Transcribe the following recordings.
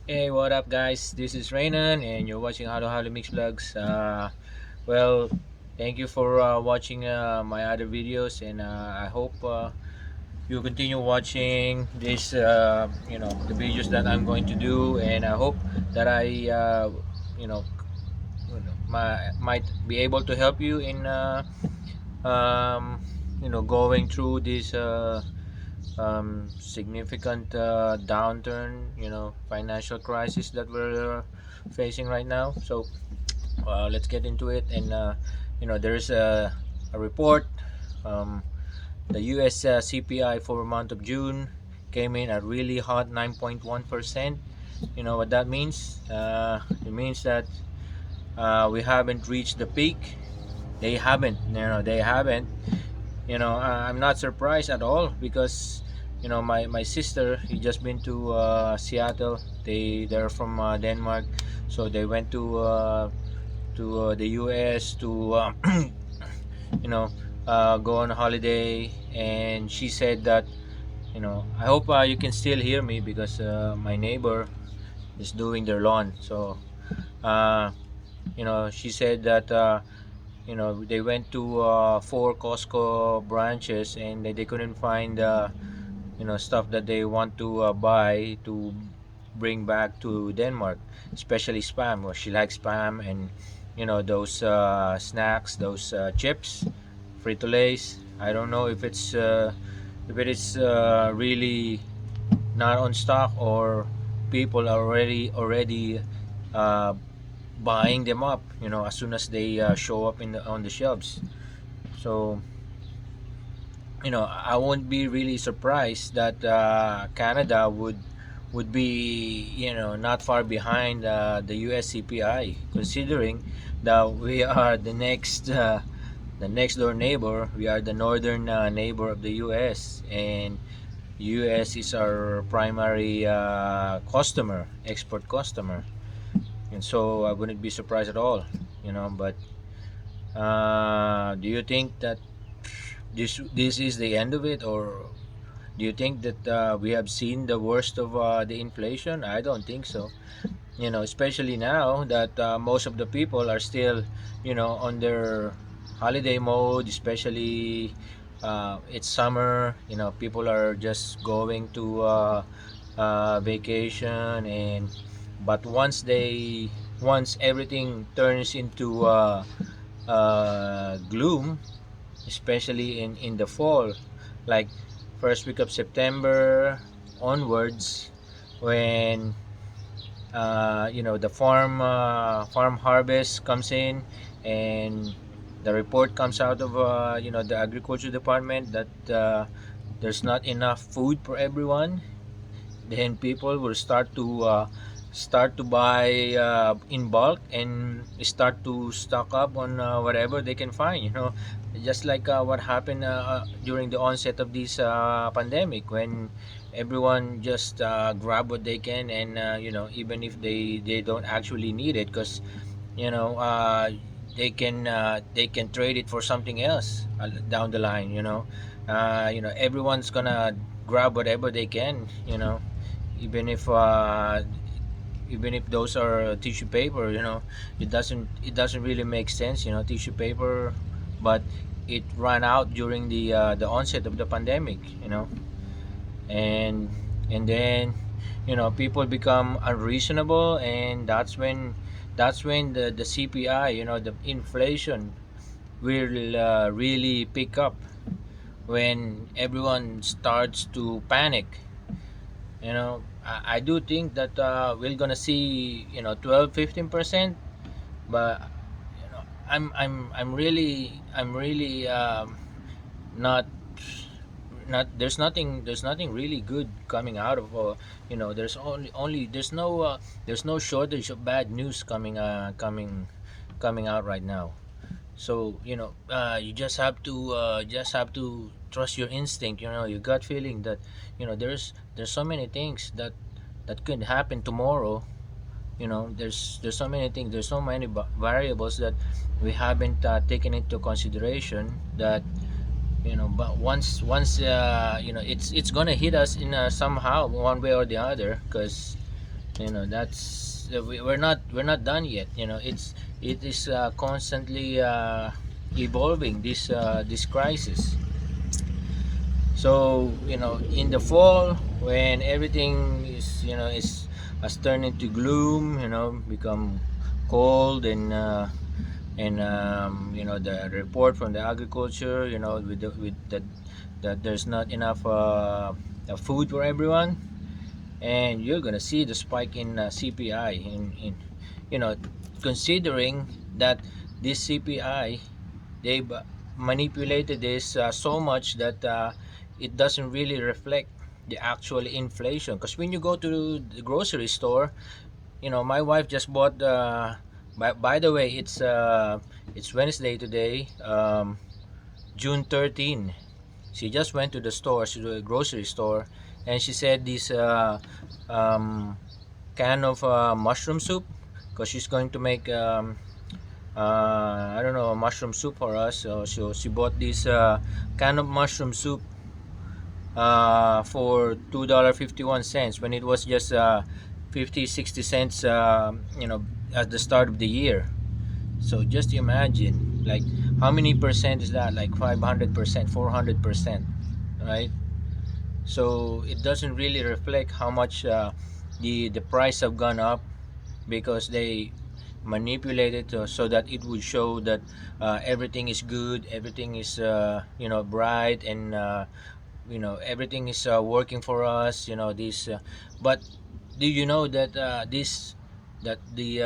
Hey, what up, guys? This is Raynan, and you're watching How to Mix Vlogs. Well, thank you for watching my other videos, and I hope you continue watching this. The videos that I'm going to do, and I hope that you know, might be able to help you in, um, going through this. Significant downturn, financial crisis that we're facing right now. So let's get into it. And there's a report. Um, the U.S. CPI for the month of June came in at really hot 9.1%. You know what that means? It means that we haven't reached the peak. They haven't. They haven't. I'm not surprised at all because my sister, he just been to Seattle. They're from Denmark, so they went to the US to you know go on a holiday. And she said that, I hope you can still hear me because my neighbor is doing their lawn. So uh, she said that they went to four Costco branches, and they couldn't find stuff that they want to buy to bring back to Denmark, especially spam. Well, she likes spam, and those snacks, those chips, Frito-Lays. I don't know if it is really not on stock, or people are already uh, buying them up, as soon as they show up on the shelves. So I won't be really surprised that Canada would be, not far behind the US CPI, considering that we are the next door neighbor. We are the northern neighbor of the US, and US is our primary export customer. And so I wouldn't be surprised at all, but do you think that this is the end of it, or do you think that we have seen the worst of the inflation? I don't think so. Especially now that most of the people are still, on their holiday mode, especially it's summer. People are just going to vacation, and but once everything turns into gloom, especially in the fall, like first week of September onwards, when the farm harvest comes in, and the report comes out of the agriculture department that there's not enough food for everyone. Then people will start to buy in bulk, and start to stock up on whatever they can find, just like what happened during the onset of this pandemic, when everyone just grab what they can, and even if they don't actually need it, because you know uh, they can trade it for something else down the line. Everyone's gonna grab whatever they can, even if those are tissue paper. It doesn't really make sense, tissue paper, but it ran out during the onset of the pandemic. And then people become unreasonable, and that's when the CPI, the inflation, will really pick up, when everyone starts to panic. I do think that we're gonna see 12-15%, but I'm really not there's nothing really good coming out of there's no shortage of bad news coming out right now. So you just have to trust your instinct, your gut feeling, that there's so many things that could happen tomorrow. There's so many things, there's so many variables that we haven't taken into consideration, that but once it's gonna hit us in somehow, one way or the other, because That's we're not done yet. It is constantly evolving, this crisis. So in the fall, when everything has turned into gloom, become cold, and the report from the agriculture, with that there's not enough food for everyone, and you're gonna see the spike in CPI. In you know Considering that this CPI, they've manipulated this so much that it doesn't really reflect the actual inflation. Because when you go to the grocery store, my wife just bought. By the way, it's Wednesday today, June 13. She just went to the store, to the grocery store, and she said this um, can of mushroom soup, because she's going to make I don't know, a mushroom soup for us. So she bought this can of mushroom soup for $2.51 when it was just 50-60 cents, at the start of the year. So just imagine, like, how many percent is that? Like 500%, 400%, right? So it doesn't really reflect how much the price have gone up, because they manipulated so that it would show that everything is good, everything is bright, and everything is working for us. This But do you know that this that the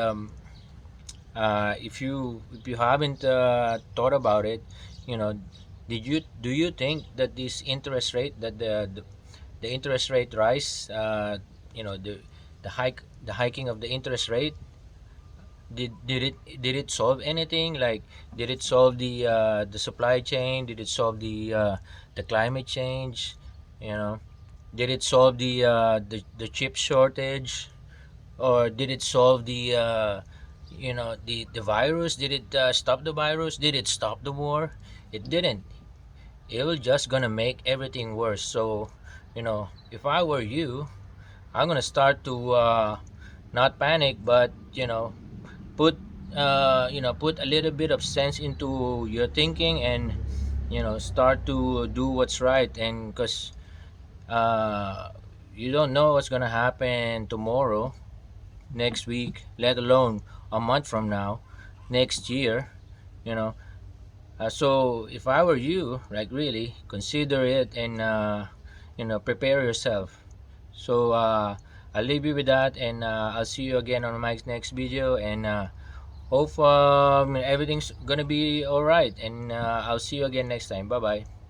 if you haven't thought about it, you know do you think that this interest rate, that the interest rate rise, the hiking of the interest rate, did it solve anything? Like, did it solve the supply chain? Did it solve the climate change? You know, did it solve the chip shortage, or did it solve the virus? Did it stop the virus? Did it stop the war? It didn't. It was just gonna make everything worse. So, if I were you, I'm gonna start to not panic, but put put a little bit of sense into your thinking, and start to do what's right. And because uh, you don't know what's gonna happen tomorrow, next week, let alone a month from now, next year. you know so if I were you, like, really consider it, and prepare yourself. So I'll leave you with that, and I'll see you again on my next video, and hope everything's gonna be all right, and I'll see you again next time. Bye bye.